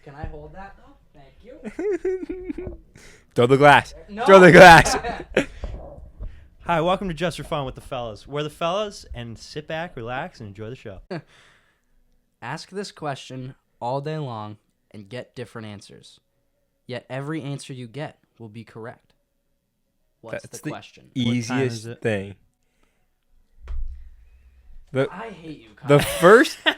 Can I hold that though? Thank you. Throw the glass. No. Throw the glass. Hi, welcome to Just for Fun with the fellas. We're the fellas, and sit back, relax, and enjoy the show. Ask this question all day long and get different answers. Yet every answer you get will be correct. What's That's the question? Easiest thing. I hate you, Kyle.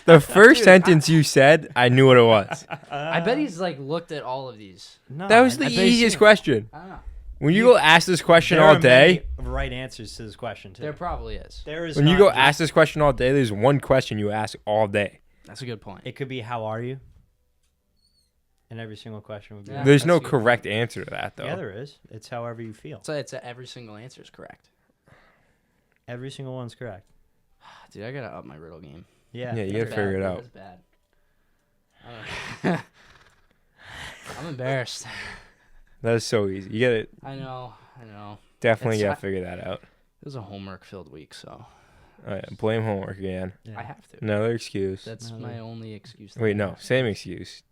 The first sentence you said, I knew what it was. I bet he's like looked at all of these. No, That was the I bet he's easiest seen it. question. I don't know. When you go ask this question There all are day, many right answers to this question, too. There probably is. There is when you not go just- ask this question all day, there's one question you ask all day. That's a good point. It could be, how are you? And every single question would be. Yeah. There's that's no a good correct answer to that, though. Yeah, there is. It's however you feel. So it's every single answer is correct. Every single one's correct. Dude, I gotta up my riddle game. Yeah. Yeah, you That's gotta figure it bad. out. That's bad. I'm embarrassed. That is so easy. You gotta I know. definitely It's- gotta figure that out. It was a homework-filled week, so Oh, yeah, blame homework again. Yeah. I have to. Another excuse. That's No, my no. only excuse. that Wait, I no, have. same excuse.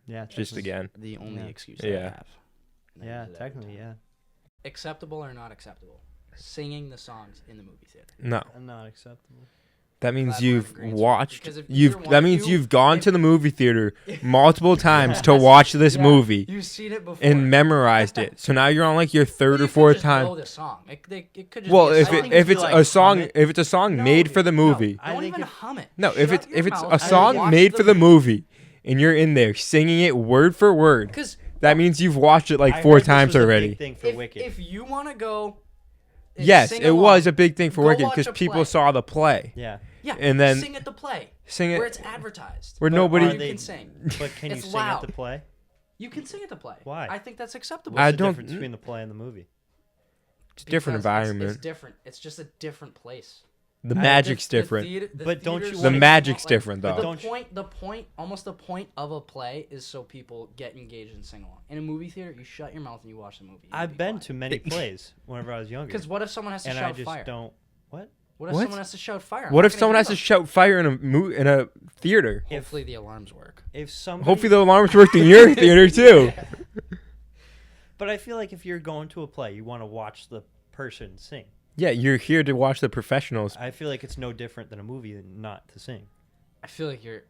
Yeah, Just again. The only Yeah. excuse that I Yeah. have. And I Yeah, use it every technically, time. yeah. Acceptable or not acceptable? Singing the songs in the movie theater. No, Not acceptable. that means Glad we're in you've agreement. watched. Because if either one That of means you- you've gone if- to the movie theater multiple times to watch this Yeah, movie You've seen it before. and memorized it. So now you're on like your Well, third or you could fourth just time. know the song. It could just Well, be a if song. it, if you it's like a song, hum it. if it's a song No, made for the no. movie, I Don't think even if- hum it. no, if Shut it's your a mouth and song watch made for the movie, and you're in there singing it word for word, Because that means you've watched it like I four heard this times was a big already. thing for Wicked. if you want to go, and Yes, sing it along, was a big thing for go Wicked watch because a people play. saw the play. Yeah. Yeah, and then sing at the play sing it where it's advertised. where But nobody. are You they- can sing. But can you It's sing loud. at the play? You can sing at the play. Why? I think that's acceptable. I What's the don't- difference between the play and the movie? It's a different Because environment. It's different. It's just a different place. The magic's The different. But don't you theater's The wanna- magic's like- different, but though. almost the point of a play is so people get engaged and sing along. In a movie theater, you shut your mouth and you watch the movie. I've been to many plays whenever I was younger. Because what if someone has to and I shout just fire? don't. What? What if What? someone has to shout fire? I'm What not if gonna someone hear has to them. shout fire in a theater? Hopefully the alarms work. If somebody. Hopefully the alarms work in your theater too. But I feel like if you're going to a play, you want to watch the person sing. Yeah, you're here to watch the professionals. I feel like it's no different than a movie than not to sing. I feel like you're.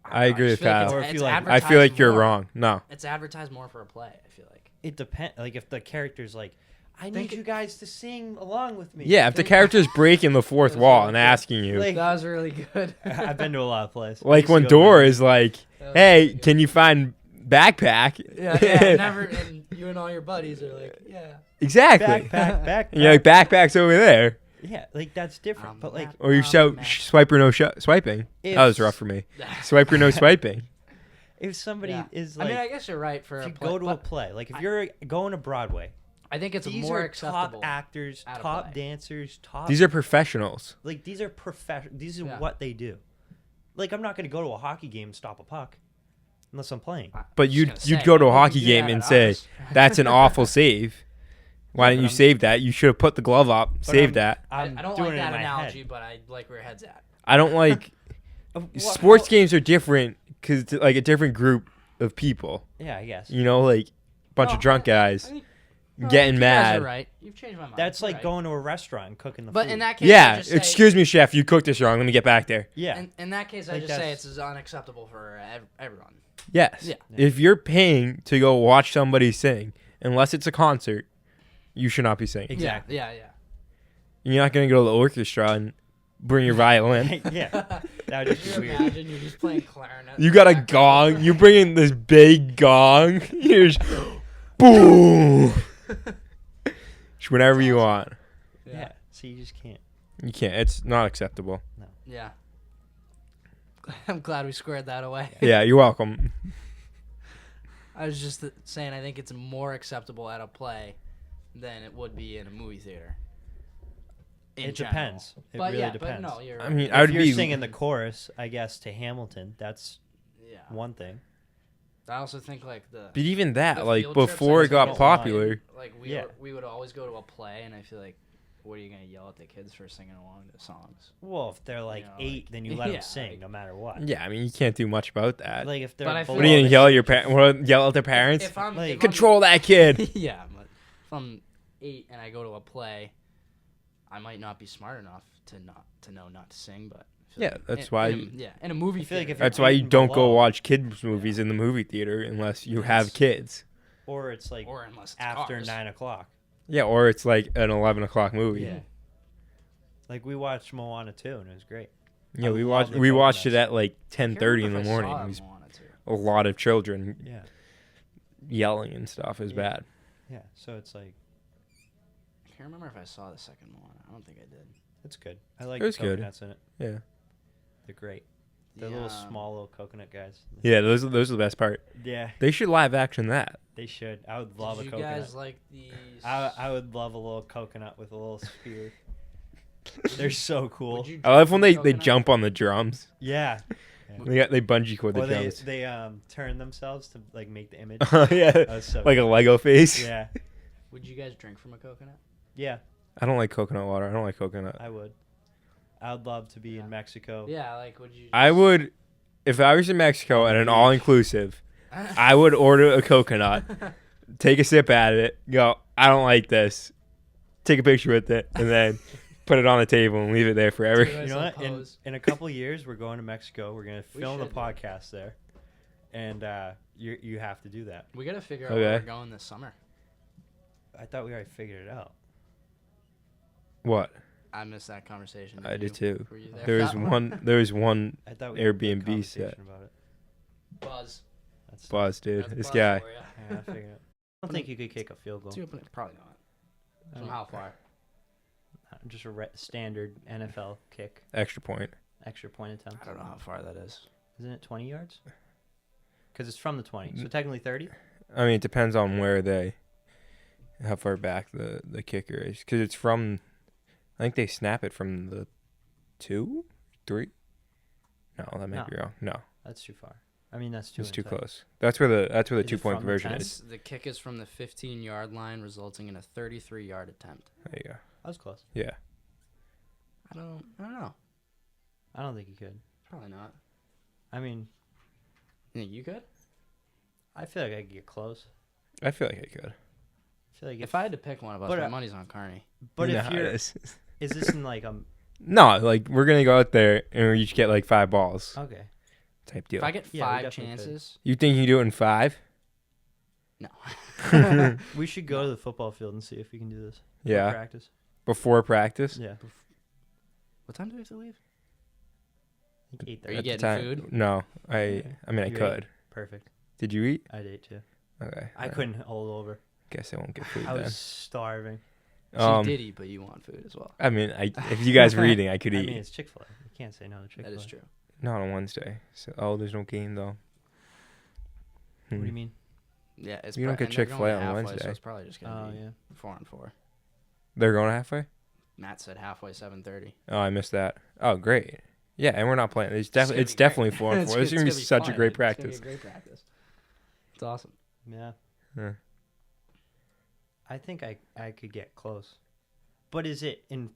I agree just with feel like Kyle. Or it's if you like- I feel like advertised you're more. wrong. No. It's advertised more for a play. I feel like. It depends. Like if the character's like, I Think need you guys to sing along with me. Yeah, if the character's breaking the fourth That was wall really and good. asking you, Like- That was really good. I've been to a lot of plays. I like used to when go to Dora many. is like, That was "Hey, really good. can you find backpack?" Yeah, never. And you and all your buddies are like, yeah. Exactly. backpack. And you're like, "Backpack's over there," Yeah, like that's different. But like, or you shout, "Swipe or no swiping." if, That was rough for me. Swipe or no swiping. if somebody Yeah. is I like, mean, I guess you're right for if a you play. go to a but play, like if you're going to Broadway, I think it's these more are acceptable. top actors, at a top play. dancers, top. These are professionals. like these are professional. These are Yeah. what they do. Like I'm not going to go to a hockey game and stop a puck unless I'm playing. But just you'd gonna you'd say, go to a we can hockey do game that and at say, ours. "That's an awful save. Why Yeah, didn't but you I'm- save that? You should have put the glove up, But saved I'm- that." I'm I don't doing like it in that my analogy, head. but I like where your head's at. I don't like sports games are different because it's like a different group of people. Yeah, I guess. You know, like a bunch No, of drunk I guys think- getting you guys mad. are right. You've changed my mind. That's You're like right. going to a restaurant and cooking the But food. in that case, I Yeah, just say, excuse me, chef. You cooked this wrong. Let me get back there. yeah. In that case, I Like just say that's- it's unacceptable for everyone. Yes. Yeah. If you're paying to go watch somebody sing, unless it's a concert, you should not be singing. Exactly. Yeah. You're not gonna go to the orchestra and bring your violin. yeah. That would just Can be you weird. imagine you're just playing clarinet? You got a gong. You bring in this big gong. You're just boom. Just whenever you want. Yeah. So you just can't. You can't. It's not acceptable. Yeah. I'm glad we squared that away. Yeah, you're welcome. I was just saying I think it's more acceptable at a play than it would be in a movie theater. In It general. depends. It But really yeah, depends. but no, you're I right. mean, If I would you're be singing the chorus, I guess, to Hamilton, that's yeah. one thing. I also think like the But even that, the like field trips, before I it just got don't popular, like Yeah. we would always go to a play, and I feel like what are you gonna yell at the kids for singing along to songs? Well, if they're like You know, 8, like- then you let them yeah, sing like- no matter what. Yeah, I mean, you can't do much about that. Like if they're But I feel What are you below gonna the yell at your age of- parents? Yell at their parents? If I'm Like- if Control that kid. I'm, yeah, but if I'm 8 and I go to a play, I might not be smart enough to know not to sing, but I feel Yeah, like that's in, why. in a movie I feel like theater, if you're That's why you eating don't go below. watch kids movies in the movie theater unless you have Yes. kids. Or it's like or unless it's after cars. 9 o'clock. Yeah, or it's like an 11 o'clock movie. Yeah. Like we watched Moana 2 and it was great. Yeah, I we love the watched it coconuts. at like I can't 10:30 in remember the if I morning. saw It was Moana too. a lot of children Yeah. yelling and stuff. It was Yeah. bad. Yeah. So it's like I can't remember if I saw the second Moana. I don't think I did. it's good. I like It was the good. coconuts in it. Yeah. They're great. They're The, little small little coconut guys. Yeah, those are the best part. Yeah, They should live action that. they should. I would love Did a you coconut. guys like these? I would love a little coconut with a little spear. They're so cool. Would you I love drink when from they coconut? jump on the drums. Yeah. They bungee cord the Or they drums. turn themselves to like make the image. Yeah, That was so like a Lego face. yeah. Would you guys drink from a coconut? Yeah, I don't like coconut water. I don't like coconut. I would. I would love to be Yeah. in Mexico. Yeah, like would you? I would, if I was in Mexico On at the an beach. all-inclusive, I would order a coconut, take a sip at it, go, I don't like this, take a picture with it, and then put it on the table and leave it there forever. Do You know what? In, Pose. in a couple years, we're going to Mexico. We're gonna We film the should do it. podcast there, and you have to do that. We gotta figure out Okay. where we're going this summer. I thought we already figured it out. What? I missed that conversation. I Did did you? too. Were you there? There for was that one. There was one I thought we had a good Airbnb conversation set. about it. Buzz. That's buzz, dude. That's This buzz guy. for ya. Yeah, I figured it. I don't think you could kick a field goal. Let's open it. Probably not. I From don't- how far? Just a standard NFL kick, Extra point. extra point attempt. I don't know how far that is. Isn't it 20 yards? Because it's from the 20, so technically 30. I mean, it depends on how far back the kicker is. Because it's from, I think they snap it from the 2, 3. No, that might No. be wrong. No, That's too far. I mean, that's too. it's too inside. close. That's where the Is it 2-point from the conversion 10? is. The kick is from the 15-yard line, resulting in a 33-yard attempt. There you go. That was close. Yeah. I don't know. I don't think you could. Probably not. I mean, You think you could? I feel like I could get close. I feel like I could. I feel like If I had to pick one of us, But, my money's on Carney. but No, if you're, it's- is this in like no, like we're gonna go out there and we each get like 5 balls okay? type deal. If I get Yeah, we 5 definitely could. chances, You think you can do it in 5? no. We should go to the football field and see if we can do this. for Yeah. practice. Before practice? Yeah, What time do we have to leave? I think Are you 8:30. At the getting time- food? No, I mean I You ate? could. Perfect. Did you eat? I ate too. Okay. I couldn't hold over. Guess I won't get food I then. was starving. She did eat, but you want food as well. I mean, if you guys were eating, I could I eat. mean, it's Chick-fil-A. You can't say no to Chick-fil-A. That is true. Not on Wednesday. So, there's no game though. What do you mean? Yeah, it's You don't pro- get and they're Chick-fil-A going on halfway, Wednesday. So it's probably just gonna Oh be yeah. 4-on-4. They're going halfway? Matt said halfway 7:30. Oh, I missed that. Oh, great. Yeah, and we're not playing. It's gonna it's be definitely great. 4 and 4. This is It's gonna be such a fun. great It's gonna be practice. a great practice. It's awesome. Yeah. Yeah. I think I could get close. But is it in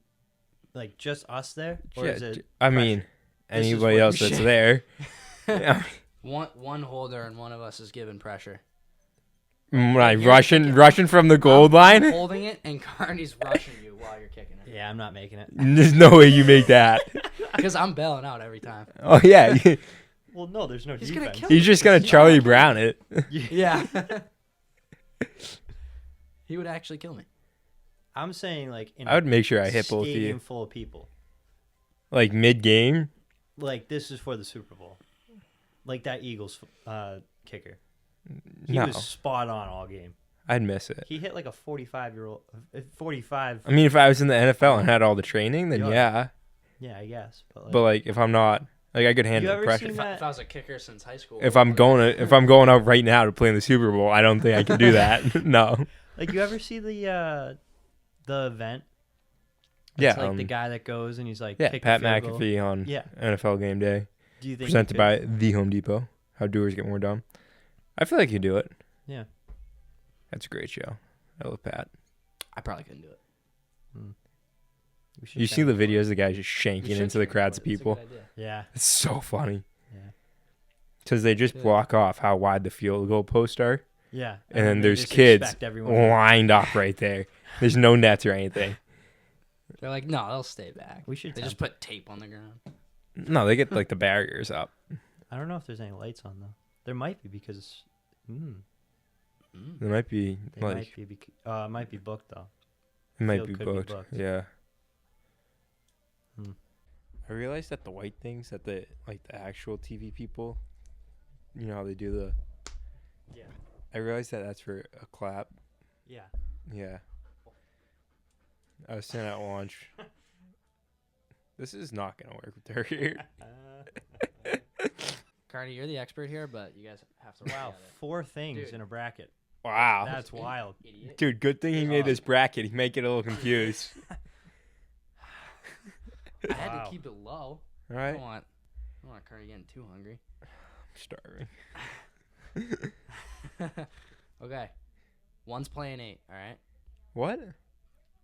like just us there, or Yeah, is it? I mean, This is anybody what you else that's should- there. Yeah. One holder and one of us is given pressure. Like You're Russian kicking- from the gold I'm line. holding it, and Carney's rushing you while you're kicking it. Yeah, I'm not making it. There's no way you make that. Because I'm bailing out every time. Oh yeah, Well, no, there's no He's gonna defense. kill he's just gonna He's Charlie not- Brown it. Yeah. He would actually kill me. I'm saying like in I would make sure I a hit both of stadium you, full of people. like mid game. Like this is for the Super Bowl. Like that Eagles kicker. He No, was spot on all game. I'd miss it. He hit like a 45-year-old 45. I mean, if I was in the NFL and had all the training, then Yeah. yeah. Yeah, I guess. But like, if I'm not, like, I could handle ever the pressure. seen If I, that- if I was a kicker since high school. If I'm going out right now to play in the Super Bowl, I don't think I can do that. No. Like you ever see the event? It's Yeah. like the guy that goes and he's like, Yeah. kick a Pat field goal. McAfee on Yeah. NFL Game Day, Do you think presented you by could- the Home Depot. How doers get more done. I feel like you do it. Yeah. That's a great show. I love Pat. I probably couldn't do it. You see the videos of the guys just We shanking should into the transport crowds it. of It's a people? good idea. Yeah. It's so funny. Yeah. Because they just Yeah. block off how wide the field goal posts are. Yeah. And then they there's just kids expect everyone. lined up right there. There's no nets or anything. They're like, no, they'll stay back. We should. They just put tape on the ground. No, they get like the barriers up. I don't know if there's any lights on though. There might be because. There might be They like might be. It might be booked though. it might field be could be booked. booked. Yeah. Hmm. I realized that the white things that the actual TV people, you know how they do the. Yeah. I realized that that's for a clap. Yeah. Yeah. I was sitting at lunch. This is not gonna work with her here. Cardi, you're the expert here, but you guys have to. Wow, Work at it. 4 things Dude. in a bracket. Wow. That's wild. Idiot. Dude, good thing he made this bracket. He might get a little confused. I had Wow. to keep it low. All I right. don't want Cardi getting too hungry. I'm starving. Okay. One's playing 8, all right? What?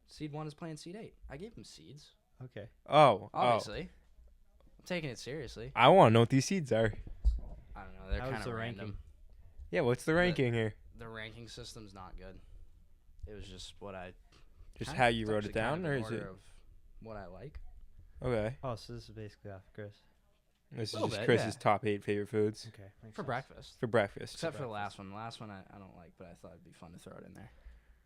Seed 1 is playing seed 8. I gave him seeds, Okay. Oh. obviously. I'm taking it seriously. I want to know what these seeds are. I don't know. They're How's kind of the random. ranking? Yeah, what's the ranking here? The ranking system's not good. It was just what I. Just kinda- how you it's wrote it actually kind down, of or in is it? order of what I like? Okay. Oh, so this is basically off Chris. This is Little just bit, Chris's yeah. top 8 favorite foods Okay. Makes For sense. breakfast. for breakfast. Except for the last one. The last one I don't like, but I thought it'd be fun to throw it in there.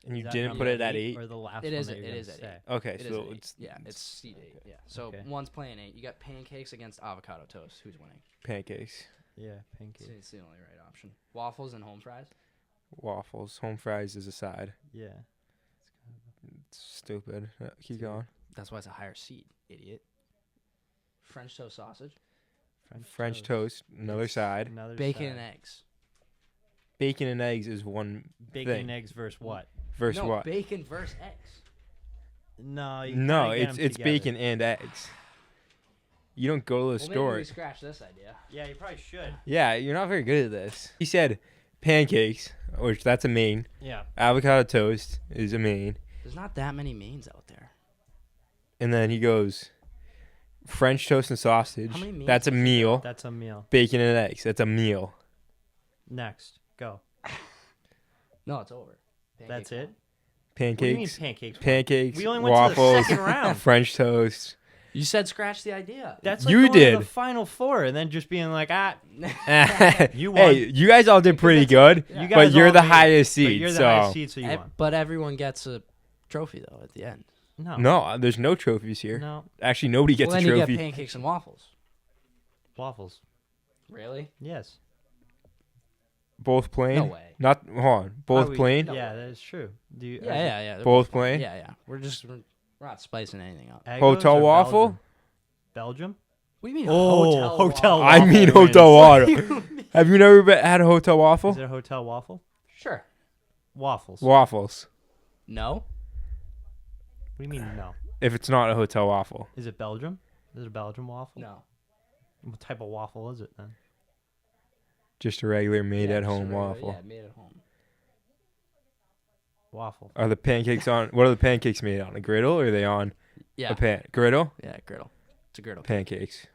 And you Is that didn't number put it at 8? or the last It one is that at- you're it gonna is at say? 8. Okay, It is so at 8. it's Yeah, it's seed 8. Yeah. So Okay. one's playing 8. You got pancakes against avocado toast. Who's winning? pancakes, Yeah, It's, pancake. it's the only right option. Waffles and home fries. waffles, home fries is a side. Yeah. It's stupid. Keep going. That's why it's a higher seed, idiot. French toast sausage. French toast, another It's side. Another Bacon side. and eggs. Bacon and eggs is one Bacon thing. and eggs versus what? Versus no, what? bacon versus eggs. No, you No, kinda get it's 'em together. bacon and eggs. You don't go to the Well, maybe store. we scratch this idea. Yeah, you probably should. Yeah, you're not very good at this. He said pancakes, which that's a main. Yeah. Avocado toast is a main. There's not that many mains out there. And then he goes French toast and sausage. How many meals That's a is there? meal. That's a meal. Bacon and eggs. That's a meal. Next, go. No, it's over. That's Pancakes it. What do you mean Pancakes. pancakes? Pancakes. We only went to the waffles. second round. French toast. won. You said scratch the idea. That's like You going to did. the final 4 and then just being like, You won. Hey, you guys all did pretty good, Yeah. you but guys you're all the made it. highest But seed. you're the so highest seed, so you won. But everyone gets a trophy though at the end. No. no, there's no trophies here. No. Actually, nobody gets well, a then trophy. you get pancakes and waffles. Waffles. Really? Yes. Both plain. No way. Not hold on. Both Oh, plain. No yeah, way. that is true. Do you, Yeah. They're Both fine. plain? Yeah. We're not spicing anything up. Eggos Hotel or waffle. Belgium? What do you mean? Oh, hotel I waffle mean wins. hotel waffle. Have you never had a hotel waffle? Is it a hotel waffle? Sure. Waffles. No. Waffles. What do you mean no? If it's not a hotel waffle, Is it Belgium? Is it a Belgium waffle? No. What type of waffle is it then? just a regular made Yeah, at just a home regular- waffle. Yeah, made at home. Waffle. Are the pancakes on? What are the pancakes made on? A griddle or are they on Yeah. a pan? Griddle. Yeah, griddle. It's a griddle. Pancakes.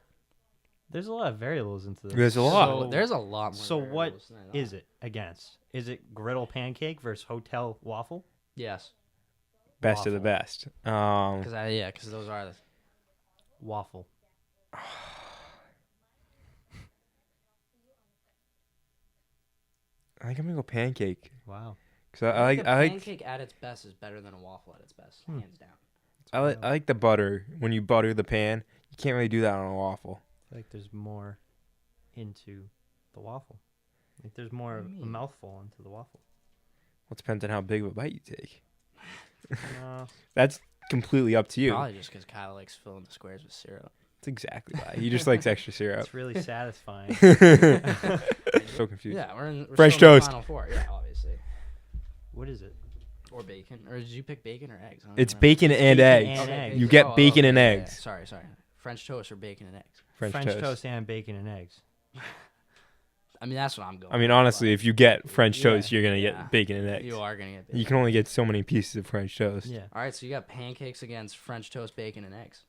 There's a lot of variables into this. There's a lot. So there's a lot more. So what variables than I thought. is it against? Is it griddle pancake versus hotel waffle? Yes. Best of the Waffle. best. Because those are the. Waffle. I think I'm gonna go pancake. Wow. Cause I like a pancake at its best is better than a waffle at its best, hands down. I like the butter. When you butter the pan, you can't really do that on a waffle. I feel like there's more into the waffle. Like there's more What do of you a mean? mouthful into the waffle. Well, it depends on how big of a bite you take. No. That's completely up to you. Probably just because Kyle likes filling the squares with syrup. That's exactly why. He just likes extra syrup. It's really satisfying. So confused. Yeah, we're French still in the toast. Final four. Yeah, obviously. What is it? Or bacon. Or did you pick bacon or eggs? I don't It's remember. bacon and bacon eggs. and eggs. You get bacon and yeah, eggs. Sorry. French toast or bacon and eggs. French, French toast. toast and bacon and eggs. I mean, that's what I'm going. I mean, with, honestly, but if you get French Yeah, toast, you're gonna yeah. get bacon and eggs. you are gonna get. You can only get so many pieces of French toast. Yeah. All right, so you got pancakes against French toast, bacon, and eggs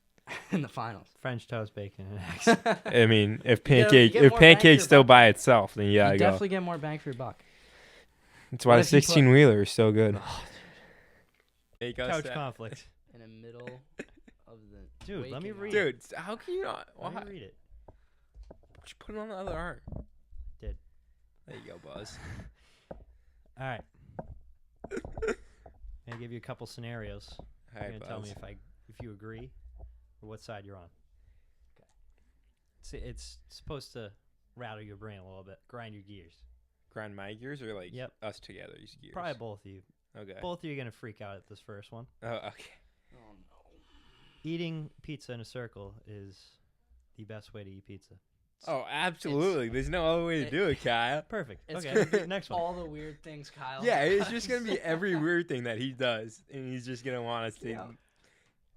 in the finals. French toast, bacon, and eggs. I mean, if get if more bang for pancake's your still buck. by itself, then yeah, you I go. definitely get more bang for your buck. That's why What the if you put- 16 wheeler is so good. Couch conflict. In the middle of the. Dude, let me waking read up. Dude, how can you not? Let Why? me read it. Just put it on the other arm. Did. There you go, Buzz. All right. I'm gonna give you a couple scenarios. All You're right, gonna tell me Buzz. if you agree or what side you're on. Okay. It's supposed to rattle your brain a little bit, grind your gears. Grind my gears or like Yep. us together's gears? Probably both of you. Okay. Both of you are gonna freak out at this first one. Oh, okay. Oh no. Eating pizza in a circle is the best way to eat pizza. Oh, absolutely. There's no other way to do it, Kyle. Perfect. It's Okay. gonna be Next one. all the weird things Kyle. Yeah, it's just does. gonna be every weird thing that he does, and he's just gonna want us to Yeah.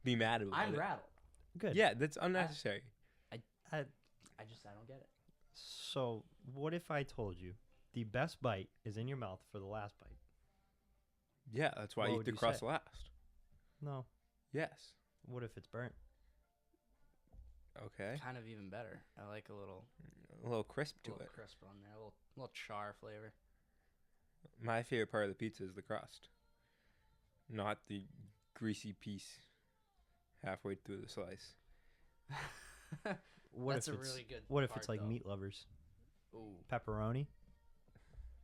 be mad about I'm it. rattled. Good. Yeah, that's unnecessary. I don't get it. So, what if I told you the best bite is in your mouth for the last bite? Yeah, that's why What I eat would the you crust say? last. No. Yes. What if it's burnt? Okay. Kind of even better. I like a little A little crisp to little it. crisp on there, a little char flavor. My favorite part of the pizza is the crust, not the greasy piece halfway through the slice. What That's if a it's really good. What if part, it's like though. meat lovers? Ooh, Pepperoni?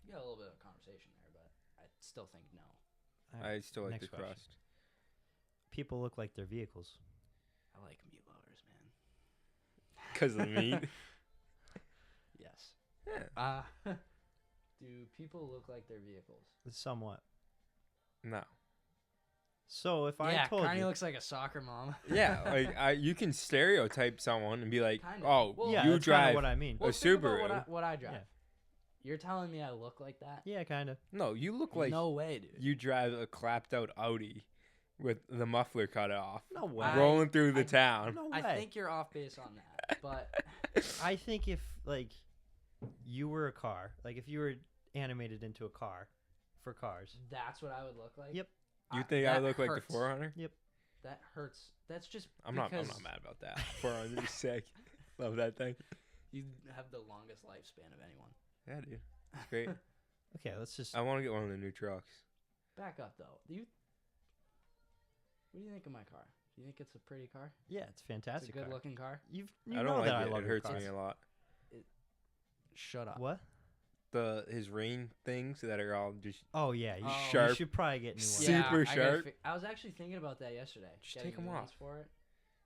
you got a little bit of conversation there, but I still think no. All right, I still like next the question. crust. People look like their vehicles. I like meat lovers, man. Because of the meat? Yes. Yeah. Do people look like their vehicles? Somewhat. No. So if I Yeah, told Carney you, looks like a soccer mom. Yeah, like you can stereotype someone and be like, Kinda. "Oh, Well, yeah, you that's kinda drive." what I mean. A think about Subaru. what I drive. Yeah. You're telling me I look like that? Yeah, kind of. No, you look like no way, dude. you drive a clapped out Audi with the muffler cut off, No way. rolling through the town. No way. I think you're off base on that, but I think if like you were a car, like if you were animated into a car for cars, that's what I would look like. Yep. You think I that look like hurts. the 400? That hurts. That's just I'm not because mad about that. 400 is sick. Love that thing. you have the longest lifespan of anyone. Yeah, dude. It's great. okay, let's just I want to get one of the new trucks. Back up though. What do you think of my car? Do you think it's a pretty car? yeah, it's a It's a fantastic. good car. looking car. You I don't know like that I it. love It your hurts cars. me a lot. Shut up. What? His rain things that are all just Oh yeah, you, Oh. you Sharp. should probably get new ones. Super I gotta sharp. I was actually thinking about that yesterday. Just Getting take 'em new off. ones for it.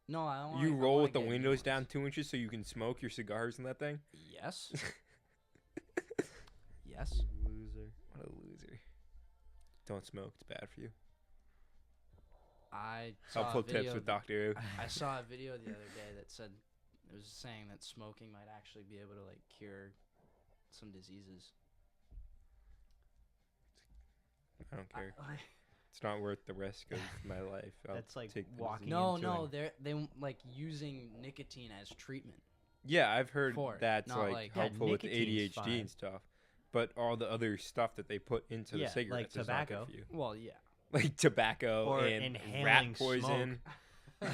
No, I don't. you wanna- I roll wanna with the get new windows ones. down 2 inches so you can smoke your cigars in that thing. Yes. Yes. Loser. What a loser. Don't smoke. It's bad for you. I saw Helpful a video tips with Dr. Who. I saw a video the other day that said it was saying that smoking might actually be able to like cure some diseases. I don't care. I- It's not worth the risk of my life. I'll That's like take the walking disease. no, into no, an- they like using nicotine as treatment. Yeah, I've heard For it, that's not like, like- Yeah, helpful with nicotine's ADHD fine. and stuff. But all the other stuff that they put into Yeah, the cigarettes like is not good tobacco. for you. Well, yeah. Like tobacco Or and inhaling rat poison. smoke.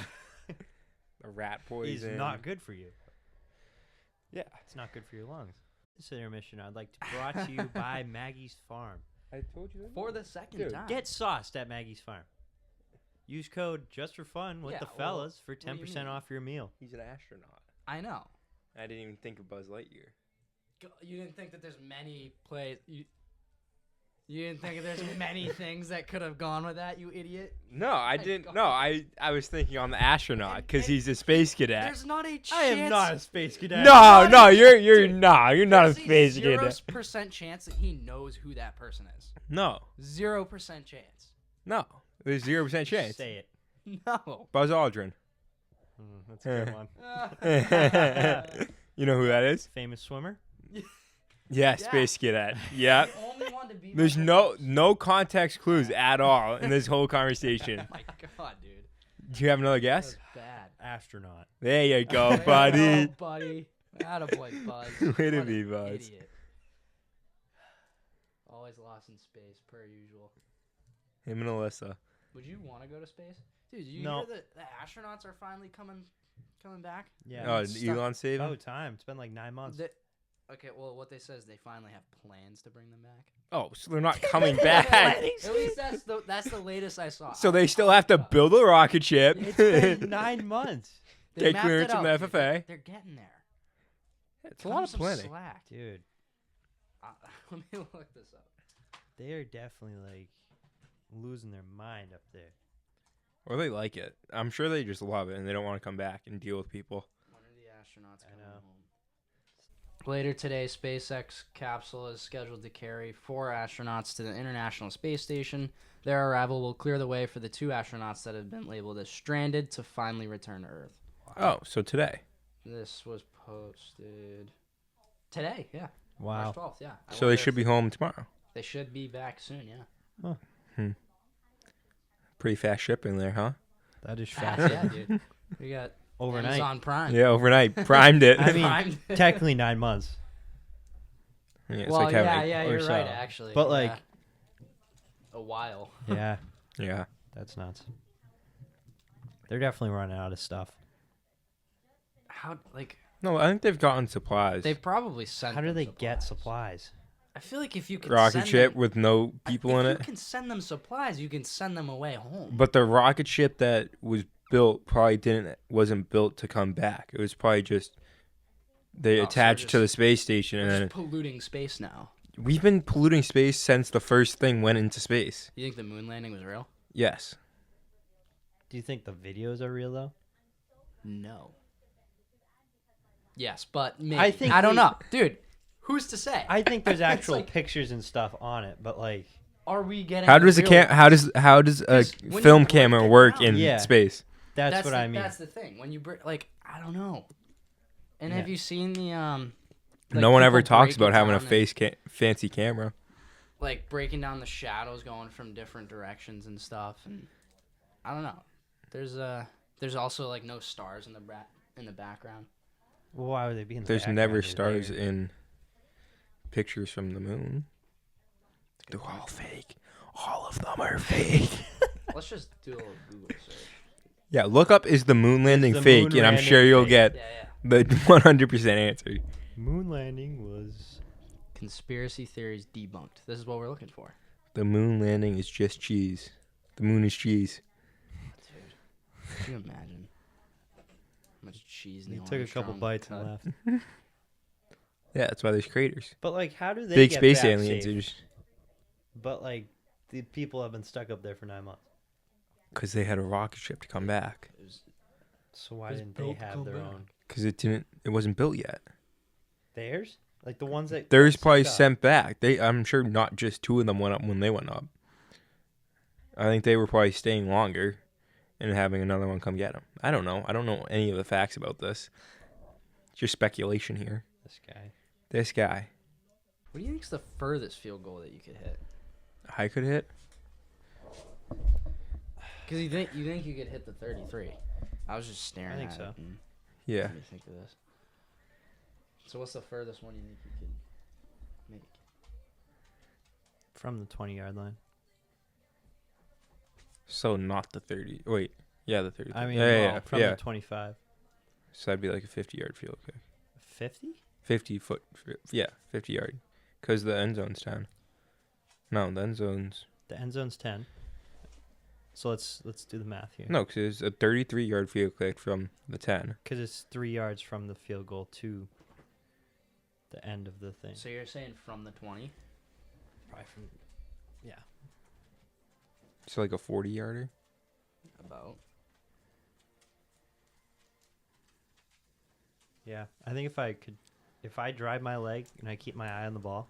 The rat Is poison. not good for you. Yeah. It's not good for your lungs. This intermission I'd like to brought to you by Maggie's Farm. I told you that. For the second Dude, time. Get sauced at Maggie's Farm. Use code just for fun with Yeah, the well, fellas for what do you 10% mean? off your meal. He's an astronaut. I know. I didn't even think of Buzz Lightyear. You didn't think that there's many plays. You didn't think there's many things that could have gone with that, you idiot. No, I My didn't. God. No, I was thinking on the astronaut And- because and he's a space cadet. There's not a chance. I am not a space cadet. No, no, you're Dude, not. You're not a There's space a cadet. 0% chance that he knows who that person is. No, 0% chance. no. There's 0% chance. Say it. No. Buzz Aldrin. That's a good one. You know who that is? Famous swimmer. Yeah, Yeah. space cadet. Yeah. The only one to be. There's no context clues at all in this whole conversation. Oh my god, dude. Do you have another guess? That's bad. Astronaut. There you go, There buddy. you go, buddy. Attaboy, Buzz. Way to What be, an Buzz. Idiot. always lost in space, per usual. Him and Alyssa. Would you want to go to space? Dude, you No. hear that the astronauts are finally coming back? Yeah. Oh, It's did Elon save him? Oh, time. It's been like 9 months. Okay, well, what they say is they finally have plans to bring them back. Oh, so they're not coming back. At least that's the latest I saw. So they still have to build a rocket ship. It's been 9 months. They Take mapped clearance it from the out, dude. FFA. They're getting there. It's a lot of Some planning. slack. Dude, Let me look this up. they are definitely like losing their mind up there. Or they like it. I'm sure they just love it and they don't want to come back and deal with people. When are the astronauts I coming know. home? Later today, SpaceX capsule is scheduled to carry 4 astronauts to the International Space Station. Their arrival will clear the way for the 2 astronauts that have been labeled as stranded to finally return to Earth. Oh, so today. This was posted today, yeah. Wow. March 12th, yeah. I So they wonder should if be home tomorrow. They should be back soon, yeah. Pretty fast shipping there, huh? That is Fast, fast. yeah, dude. We got Overnight. Amazon Prime. Yeah, overnight. Primed it. I mean, Primed. technically 9 months. Yeah, it's Well, like having yeah, or you're right, so. actually. But, yeah. like- a while. Yeah, Yeah. that's nuts. They're definitely running out of stuff. How, like, No, I think they've gotten supplies. they probably sent How do them they get supplies. supplies? I feel like if you can rocket send ship them, with no people in if it. you can send them supplies, you can send them away home. But the rocket ship that was built probably wasn't built to come back. It was probably just they Oh, so attached to just- the space station, We're and then just polluting space now. we've been polluting space since the first thing went into space. You think the moon landing was real? Yes. Do you think the videos are real though? No. Yes, but maybe. I think I don't we- know. Dude, who's to say? I think there's It's actual like- pictures and stuff on it, but like, Are we getting How does the a real- how does a 'Cause when you film break camera it work down- in Yeah. space? that's what the, I mean. That's the thing. When you like, I don't know. And Yeah. have you seen the like, No one ever people talks break about it having a down and, fancy camera. like breaking down the shadows going from different directions and stuff, and I don't know. There's also like no stars in the background. Well, why would they be in the There's background? never They're stars there. in pictures from the moon. They're all fake. All of them are fake. Let's just do a little Google search. Yeah, look up is the moon landing the fake, moon and I'm landing sure you'll fake? get Yeah. the 100% answer. Moon landing was. Conspiracy theories debunked. This is what we're looking for. The moon landing is just cheese. The moon is cheese. Dude, can you imagine how much cheese They Neil took a couple Armstrong bites cut? and left. Yeah, that's why there's craters. But like, how do they Big get space back aliens. safe? But like, the people have been stuck up there for 9 months. Because they had a rocket ship to come back. It was, So why It's didn't they built to have come their back. own? Because it wasn't built yet. Theirs? Like the ones that Theirs got probably sent up. sent back. I'm sure not just 2 of them went up when they went up. I think they were probably staying longer and having another one come get them. I don't know. I don't know any of the facts about this. Just speculation here. This guy. This guy, what do you think's the furthest field goal that you could hit? I could hit. Because you think you could hit the 33. I was just staring I think at so. it. And Yeah. What do you think of this? So what's the furthest one you think you could make? From the 20-yard line. So not the 30. Wait. Yeah, the 30. I mean, yeah. from Yeah. the 25. So that'd be like a 50-yard field kick. 50? 50 foot. Yeah, 50 yard. Because the end zone's 10. No, the end zone's. The end zone's 10. So let's do the math here. No, because it's a 33-yard field kick from the 10. Because it's 3 yards from the field goal to the end of the thing. So you're saying from the 20? Probably from. Yeah. So like a 40-yarder. About. Yeah. I think if I drive my leg and I keep my eye on the ball.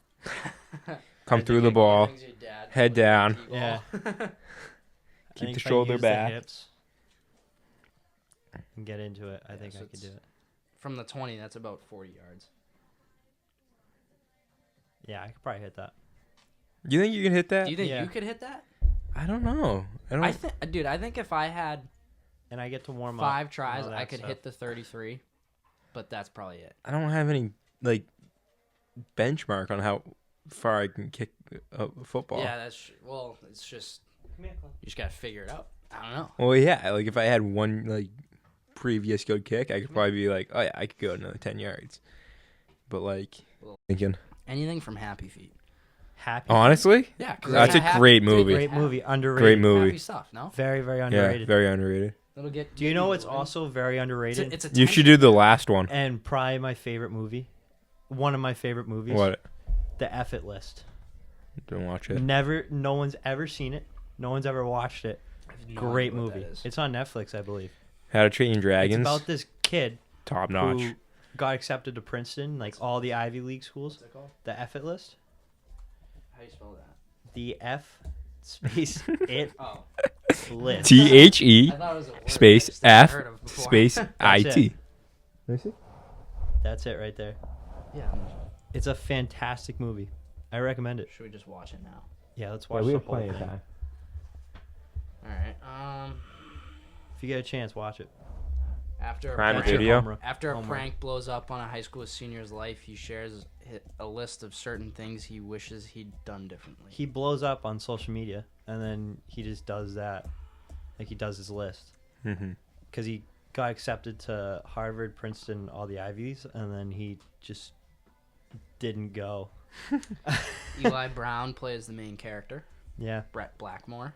Come I through think the it ball. Brings your dad Head with a down. T-ball. Yeah. I Keep think the if I shoulder use back. The hips and get into it. I Yeah, think so I could it's- do it. From the 20, that's about 40 yards. Yeah, I could probably hit that. You think you can hit that? Do you think Yeah. you could hit that? I don't know. I think if I had And I get to warm up. 5 and tries, all I that could stuff. hit the 33. But that's probably it. I don't have any like benchmark on how far I can kick a football. Yeah, well, it's just you just gotta figure it out. I don't know. Well, yeah. Like if I had one like previous good kick, I could probably be like, oh yeah, I could go another 10 yards. But like thinking, Anything from Happy Feet. Happy. honestly, Yeah, 'cause that's a great movie. Great movie. Underrated. Great movie. Happy stuff. No, Very, very Yeah, underrated. very underrated. it'll get. Do you know what's also very underrated? It's a You should do the last one. And probably my favorite movie. One of my favorite movies. What? The F It List. Don't watch it. No one's ever seen it. No one's ever watched it. Great movie. It's on Netflix, I believe. How to Train Your Dragons. It's about this kid Top notch. who got accepted to Princeton, like all the Ivy League schools. What's it called? The F It List. How do you spell that? The F space it Oh, list. THE I thought it was a word space I just never F heard of before. space That's IT. That's it right there. Yeah. It's a fantastic movie. I recommend it. Should we just watch it now? Yeah, let's watch the whole thing. All right. If you get a chance, watch it. After a Prime That's your Video. homework. After a Homework. prank blows up on a high school senior's life, he shares a list of certain things he wishes he'd done differently. He blows up on social media, and then he just does that. Like, he does his list. Mm-hmm. Because he got accepted to Harvard, Princeton, all the Ivies, and then he just didn't go. Eli Brown plays the main character, Yeah. Brett Blackmore.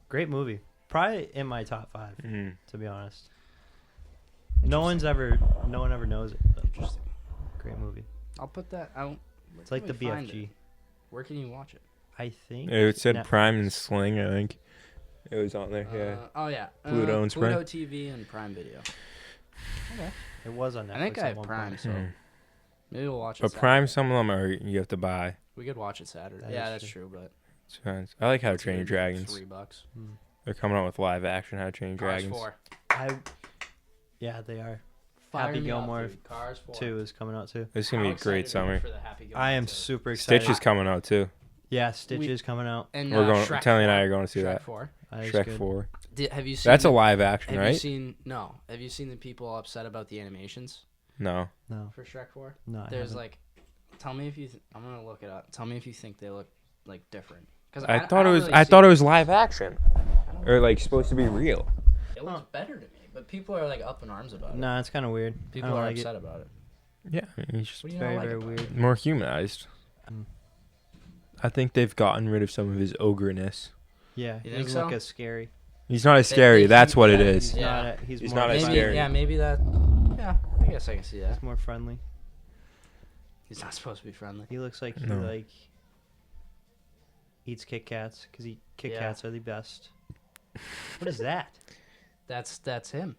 Great movie. Probably in my top 5, Mm-hmm. to be honest. No one ever knows it. But Interesting. great movie. I'll put that out. It's like the BFG. Where can you watch it? I think. It said Netflix. Prime and Sling, I think. It was on there, yeah. Oh yeah. Pluto and Pluto Prime. TV and Prime Video. Okay. It was on Netflix. I think I at have one Prime, point. so Mm. maybe we'll watch it. But Saturday. Prime, some of them are you have to buy. We could watch it Saturday. That Yeah, is that's true, but Depends. I like How to it's Train Your gonna be Dragons. $3. They're coming out with live action How to Train Your Cars Dragons. 4. Yeah, they are. Fire Happy me up, Gilmore dude. Cars 4. 2 is coming out too. This is gonna be How a great excited are you summer. for the Happy Gilmore I am 2? super excited. Stitch is coming out too. Yeah, Stitch is coming out. And We're going. Shrek Telly and 4. I are going to see Shrek that. 4. That is Shrek good. 4. Have you seen? That's a live action, Have right? you seen? No. Have you seen the people upset about the animations No. No, for Shrek 4? no. I There's haven't. like, tell me if you. I'm gonna look it up. Tell me if you think they look like different. Because I thought it was. I thought it was live action, don't or like supposed to be real. It looks better to me, but people are like up in arms about it. Nah, it's kind of weird. I People don't are like upset about it. Yeah, I mean, it's just What do you Very, not like very about weird. it? more humanized. Mm. I think they've gotten rid of some of his ogreness. Yeah, You he think doesn't look so? as scary. He's not as scary. That's what it is. He's Yeah. not. He's He's more not as Maybe, friendly. scary. yeah, maybe that. Yeah, I guess I can see that. He's more friendly. He's not supposed to be friendly. He looks like he No. like eats Kit Kats because Kit Yeah. Kats are the best. What is that? That's him.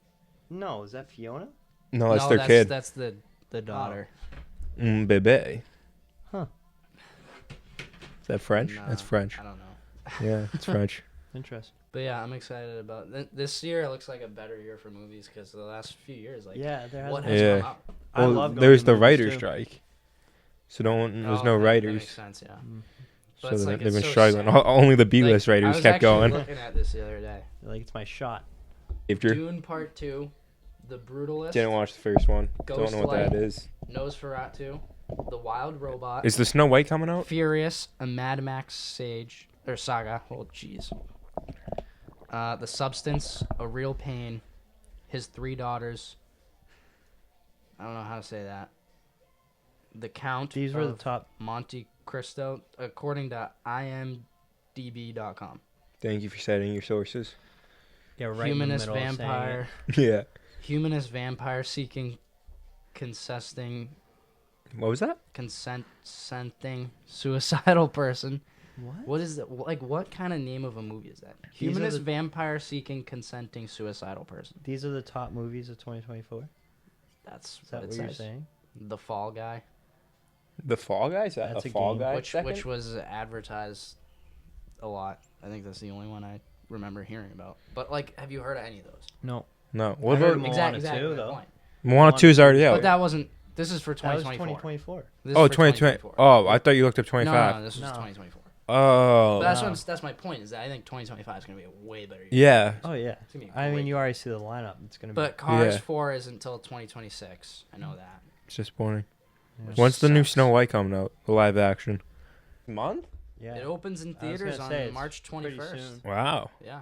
No, is that Fiona? No, that's no, their that's, kid. That's the daughter. Bebe. Huh. Is that French? Nah, That's French. I don't know. Yeah, it's French. Interesting. But yeah, I'm excited about this year. It looks like a better year for movies because the last few years, like, Yeah, there what has. has Yeah. come out? I Well, love going there's to the movies, writer's too. strike, so there's Oh, no that writers. makes sense. Yeah. Mm. But So it's they've like, been it's so struggling. sad. Only the B-list Like, I writers was kept actually going. looking at this the other day. Like, it's my shot. After Dune Part 2, The Brutalist, didn't watch the first one. Ghost Don't know what that Light. is. Nosferatu, The Wild Robot, Is the Snow White coming out? Furious, a Mad Max saga. Oh, jeez. The Substance, A Real Pain, His Three Daughters. I don't know how to say that. The Count. These were the of top. Monte Cristo, according to imdb.com. Thank you for citing your sources. Yeah, right Humanist in the middle of saying vampire. Yeah. Humanist vampire seeking consenting What was that? consenting suicidal person. it. What? What is that? Like, what kind of name of a movie is that? These are Humanist the- vampire seeking consenting suicidal person. These are the top movies of 2024. That's Is that what what it you're says. saying? The Fall Guy, The Fall Guys? That's a a Fall game. Guy? which was advertised a lot. I think that's the only one I remember hearing about. But like, have you heard of any of those? No. No. I What heard about Moana exactly 2, my though. point. Moana 2's already out. But that wasn't. This is for That was 2024. 2024. This is Oh, for 2020. 2024. Oh, I thought you looked up No, 25. no, this was No. 2024. Oh. But No. that's my point. Is that I think 2025 is gonna be a way better year. Yeah. Oh yeah. It's gonna be I mean, great. you already see the lineup. It's gonna be. But Cars Yeah. 4 is until 2026. I know that. It's disappointing. which When's the new sucks. Snow White coming out? The live action. Month? Yeah. It opens in I was theaters gonna on say, it's March pretty 21st. soon. Wow. Yeah,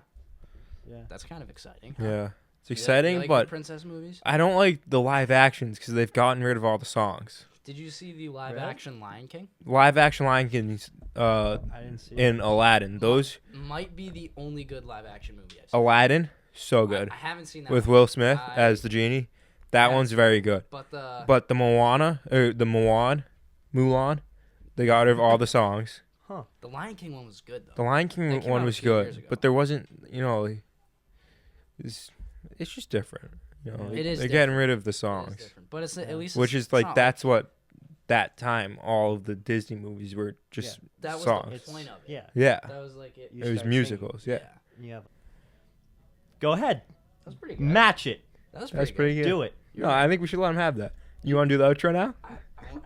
Yeah. that's kind of exciting. Yeah. It's You exciting, like but the princess movies. I don't like the live actions because they've gotten rid of all the songs. Did you see the live Really? action Lion King? Live action Lion King's I didn't see it. in Aladdin. Those Might be the only good live action movie I've seen. Aladdin, so good. I haven't seen that With one. Will Smith I- as the genie. That Yeah. one's very good. But the But the Mulan, they got rid of all the songs. the Lion King one was good though. The Lion King That came one out a was few years good, ago. but there wasn't, it's just different. It is They're getting different. rid of the It is songs, different. But it's at Yeah. least which it's is like not that's what that time all of the Disney movies were just that was songs. the point of it. Yeah. Yeah, That was like it. You it was start musicals. Yeah. Yeah, Yeah. Go ahead. That was pretty good. Match it. That was that's pretty pretty good. good. Do it. No, I think we should let him have that. You want to do the outro now? I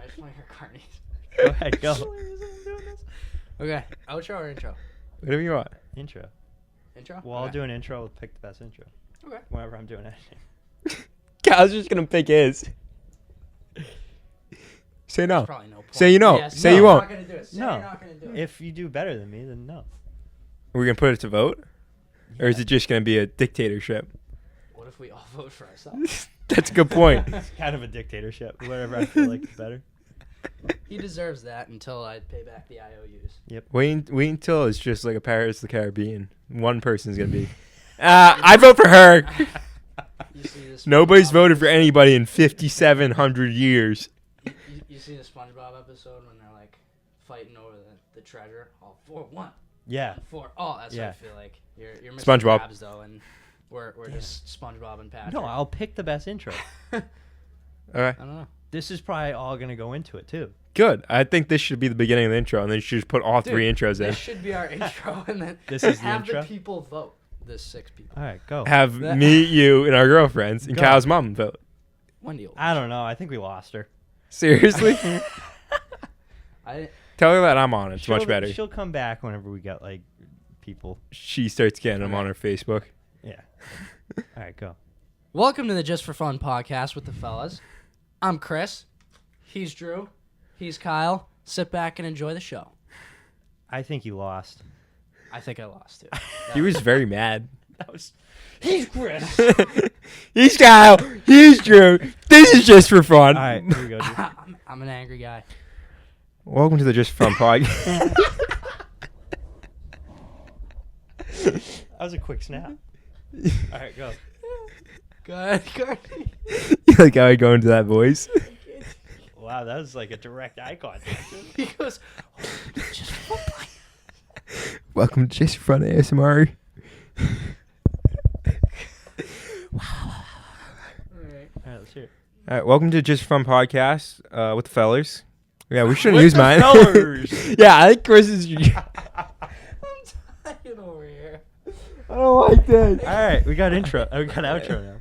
just want to hear Carney's. Go ahead. Go. Okay, outro or intro? Whatever you want. Intro. Intro. Well, I'll Okay. do an intro. We'll pick the best intro. Okay. Whenever I'm doing editing. Cal's just gonna pick his. Say no. There's probably no point. Say you know. Yeah, Say no, you you're won't. not gonna do it. Say No. you're not gonna do it. If you do better than me, then no. We're gonna put it to vote, or is Yeah. it just gonna be a dictatorship? What if we all vote for ourselves? That's a good point. It's kind of a dictatorship. Whatever I feel like is better. He deserves that until I pay back the IOUs. Wait until it's just like a Pirates of the Caribbean. One person's gonna be. I vote for her. You see this? Nobody's SpongeBob voted for episode? anybody in 5,700 years. You see the SpongeBob episode when they're like fighting over the treasure? All 4-1. Yeah. 4. Oh, that's Yeah. what I feel like. You're missing SpongeBob. Krabs, though, and we're just SpongeBob and Patrick. No, I'll pick the best intro. Okay, I don't know. This is probably all gonna go into it too. good. I think this should be the beginning of the intro, and then you should just put all Dude, three intros in. This should be our intro, and then This is the have intro? the people vote. The 6 people. All right, go. Have me, you, and our girlfriends, and Go. Cal's mom vote. Wendy will. I don't know. I think we lost her. Seriously? I Tell her that I'm on it. It's much better. She'll come back whenever we get like people. She starts getting them Okay. on her Facebook. Yeah. All right, go. Welcome to the Just for Fun podcast with the fellas. I'm Chris. He's Drew. He's Kyle. Sit back and enjoy the show. I think you lost. I think I lost too. He was very mad. That was. He's Chris. He's Kyle. He's Drew. This is just for fun. All right, here we go. Drew. I'm an angry guy. Welcome to the Just for Fun podcast. That was a quick snap. All right, go. Go ahead, Cardi. You like how I go into that voice? Wow, that was like a direct eye contact. He goes, "Oh, just for fun." Welcome to Just for Fun ASMR. All right. All right, let's hear it. All right, welcome to Just for Fun podcast with the fellers. Yeah, we shouldn't With use the mine. fellers. Yeah, I think Chris is. I'm dying over here. I don't like this. All right, we got intro. We got outro now.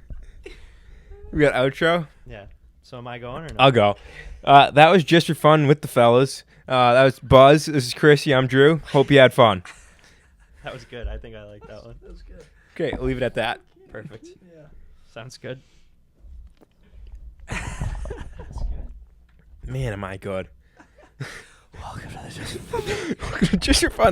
We got outro. Yeah. So am I going or no? I'll go. That was Just for Fun with the fellas. That was Buzz. This is Chrissy. I'm Drew. Hope you had fun. That was good. I think I like that one. That was good. Okay, I'll leave it at that. Perfect. Yeah. Sounds good. That's good. Man, am I good. Welcome to the Just Just for Fun